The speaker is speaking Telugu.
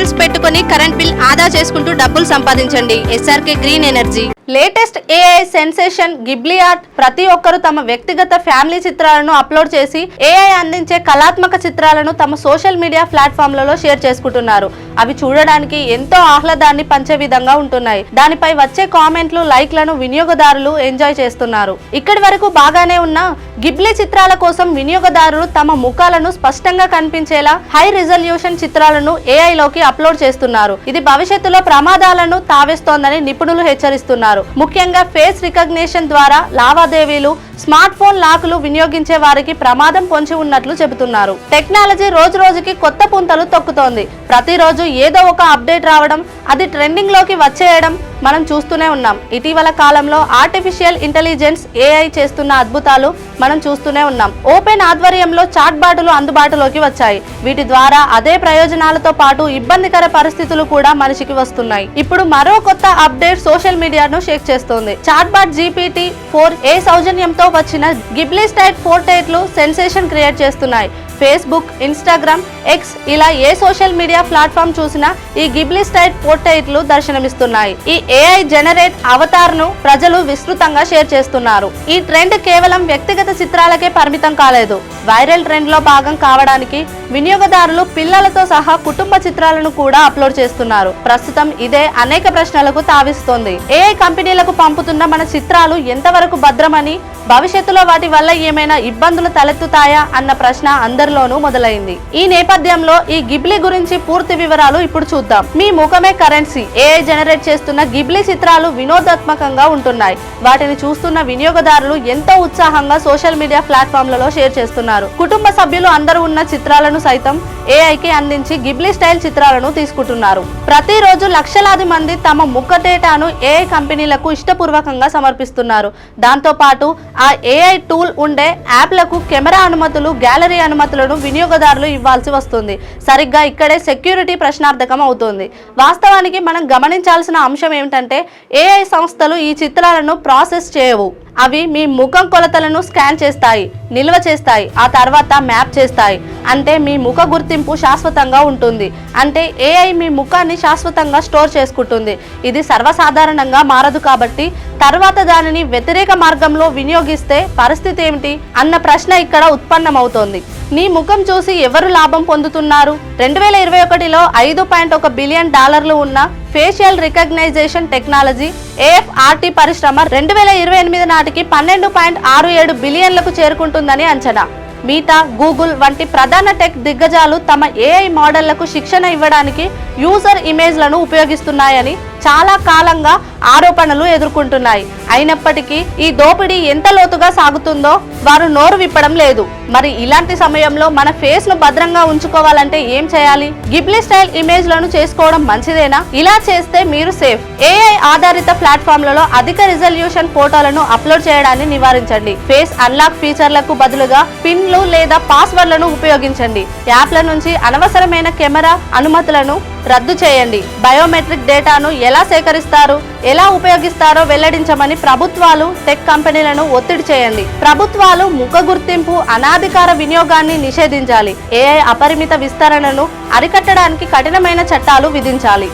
ప్యానెల్స్ పెట్టుకొని కరెంట్ బిల్ ఆదా చేసుకుంటూ డబ్బులు సంపాదించండి. SRK green energy. Latest AI sensation Ghibli art. ప్రతి ఒక్కరూ తమ వ్యక్తిగత ఫ్యామిలీ చిత్రాలను అప్లోడ్ చేసి ఏఐ అందించే కళాత్మక చిత్రాలను తమ సోషల్ మీడియా ప్లాట్ఫామ్లలో షేర్ చేసుకుంటున్నారు. అవి చూడడానికి ఎంతో ఆహ్లాదాన్ని పంచే విధంగా ఉంటున్నాయి. దానిపై వచ్చే కామెంట్లు, లైక్లను వినియోగదారులు ఎంజాయ్ చేస్తున్నారు. ఇక్కడి వరకు బాగానే ఉన్న గిబ్లీ చిత్రాల కోసం వినియోగదారులు తమ ముఖాలను స్పష్టంగా కనిపించేలా హై రిజల్యూషన్ చిత్రాలను ఏఐ లోకి అప్లోడ్ చేస్తున్నారు. ఇది భవిష్యత్తులో ప్రమాదాలను తావేస్తోందని నిపుణులు హెచ్చరిస్తున్నారు. ముఖ్యంగా ఫేస్ రికగ్నిషన్ ద్వారా లావాదేవీలు, స్మార్ట్ ఫోన్ లాకులు వినియోగించే వారికి ప్రమాదం పొంచి ఉన్నట్లు చెబుతున్నారు. టెక్నాలజీ రోజు రోజుకి కొత్త పుంతలు తొక్కుతోంది. ప్రతిరోజు ఏదో ఒక అప్డేట్ రావడం, అది ట్రెండింగ్ లోకి వచ్చేయడం మనం చూస్తూనే ఉన్నాం. ఇటీవల కాలంలో ఆర్టిఫిషియల్ ఇంటెలిజెన్స్ ఏఐ చేస్తున్న అద్భుతాలు మనం చూస్తూనే ఉన్నాం. ఓపెన్ ఆధ్వర్యంలో చాట్ బాటులు అందుబాటులోకి వచ్చాయి. వీటి ద్వారా అదే ప్రయోజనాలతో పాటు ఇబ్బందికర పరిస్థితులు కూడా మనిషికి వస్తున్నాయి. ఇప్పుడు మరో కొత్త అప్డేట్ సోషల్ మీడియాను షేక్ చేస్తోంది. చాట్ బాట్ GPT-4 సౌజన్యంతో వచ్చిన గిబ్లీ స్టైల్ పోర్ట్రేట్లు సెన్సేషన్ క్రియేట్ చేస్తున్నాయి. ఫేస్బుక్, ఇన్స్టాగ్రామ్, ఎక్స్ ఇలా ఏ సోషల్ మీడియా ప్లాట్ఫామ్ చూసినా ఈ గిబ్లీ స్టైల్ పోర్ట్రేట్లు దర్శనమిస్తున్నాయి. ఈ ఏఐ జనరేట్ అవతార్ ను ప్రజలు విస్తృతంగా షేర్ చేస్తున్నారు. ఈ ట్రెండ్ కేవలం వ్యక్తిగత చిత్రాలకే పరిమితం కాలేదు. వైరల్ ట్రెండ్ లో భాగం కావడానికి వినియోగదారులు పిల్లలతో సహా కుటుంబ చిత్రాలను కూడా అప్లోడ్ చేస్తున్నారు. ప్రస్తుతం ఇదే అనేక ప్రశ్నలకు తావిస్తోంది. ఏఐ కంపెనీలకు పంపుతున్న మన చిత్రాలు ఎంతవరకు భద్రమని, భవిష్యత్తులో వాటి వల్ల ఏమైనా ఇబ్బందులు తలెత్తుతాయా అన్న ప్రశ్న అందరిలోనూ మొదలైంది. ఈ నేపథ్యంలో ఈ గిబ్లీ గురించి పూర్తి వివరాలు ఇప్పుడు చూద్దాం. మీ ముఖమే కరెన్సీ. ఏఐ జనరేట్ చేస్తున్న గిబ్లీ చిత్రాలు వినోదాత్మకంగా ఉంటున్నాయి. వాటిని చూస్తున్న వినియోగదారులు ఎంతో ఉత్సాహంగా సోషల్ మీడియా ప్లాట్ఫామ్లలో షేర్ చేస్తున్నారు. కుటుంబ సభ్యులు అందరూ ఉన్న చిత్రాలను సైతం ఏఐకి అందించి గిబ్లీ స్టైల్ చిత్రాలను తీసుకుంటున్నారు. ప్రతిరోజు లక్షలాది మంది తమ ముఖ డేటాను ఏఐ కంపెనీలకు ఇష్టపూర్వకంగా సమర్పిస్తున్నారు. దాంతో పాటు ఆ ఏఐ టూల్ ఉండే యాప్లకు కెమెరా అనుమతులు, గ్యాలరీ అనుమతులను వినియోగదారులు ఇవ్వాల్సి వస్తుంది. సరిగ్గా ఇక్కడే సెక్యూరిటీ ప్రశ్నార్థకం అవుతుంది. వాస్తవానికి మనం గమనించాల్సిన అంశం ఏమిటంటే ఏఐ సంస్థలు ఈ చిత్రాలను ప్రాసెస్ చేయవు. అవి మీ ముఖం కొలతలను స్కాన్ చేస్తాయి, నిల్వ చేస్తాయి, ఆ తర్వాత మ్యాప్ చేస్తాయి. అంటే మీ ముఖ గుర్తింపు శాశ్వతంగా ఉంటుంది. అంటే ఏఐ మీ ముఖాన్ని శాశ్వతంగా స్టోర్ చేసుకుంటుంది. ఇది సర్వసాధారణంగా మారదు. కాబట్టి తర్వాత దానిని వ్యతిరేక మార్గంలో వినియోగిస్తే పరిస్థితి ఏమిటి అన్న ప్రశ్న ఇక్కడ ఉత్పన్నమవుతోంది. నీ ముఖం చూసి ఎవరు లాభం పొందుతున్నారు? 2021లో $5.1 బిలియన్ ఉన్న ఫేషియల్ రికగ్నైజేషన్ టెక్నాలజీ AFRT పరిశ్రమ 2028 నాటికి 12.67 బిలియన్లకు చేరుకుంటుందని అంచనా. మీటా, గూగుల్ వంటి ప్రధాన టెక్ దిగ్గజాలు తమ ఏఐ మోడళ్లకు శిక్షణ ఇవ్వడానికి యూజర్ ఇమేజ్లను ఉపయోగిస్తున్నాయని చాలా కాలంగా ఆరోపణలు ఎదుర్కొంటున్నాయి. అయినప్పటికీ ఈ దోపిడీ ఎంత లోతుగా సాగుతుందో వారు నోరు విప్పడం లేదు. మరి ఇలాంటి సమయంలో మన ఫేస్ ను భద్రంగా ఉంచుకోవాలంటే ఏం చేయాలి? గిబ్లీ స్టైల్ ఇమేజ్లను చేసుకోవడం మంచిదేనా? ఇలా చేస్తే మీరు సేఫ్. ఏఐ ఆధారిత ప్లాట్ఫామ్లలో అధిక రిజల్యూషన్ ఫోటోలను అప్లోడ్ చేయడాన్ని నివారించండి. ఫేస్ అన్లాక్ ఫీచర్లకు బదులుగా పిన్లు లేదా పాస్వర్డ్లను ఉపయోగించండి. యాప్ల నుంచి అనవసరమైన కెమెరా అనుమతులను రద్దు చేయండి. బయోమెట్రిక్ డేటాను ఎలా సేకరిస్తారు, ఎలా ఉపయోగిస్తారో వెల్లడించమని ప్రభుత్వాలు, టెక్ కంపెనీలను ఒత్తిడి చేయండి. ప్రభుత్వాలు ముఖ గుర్తింపు, అనాధికార వినియోగాన్ని నిషేధించాలి. ఏఐ అపరిమిత విస్తరణను అరికట్టడానికి కఠినమైన చట్టాలు విధించాలి.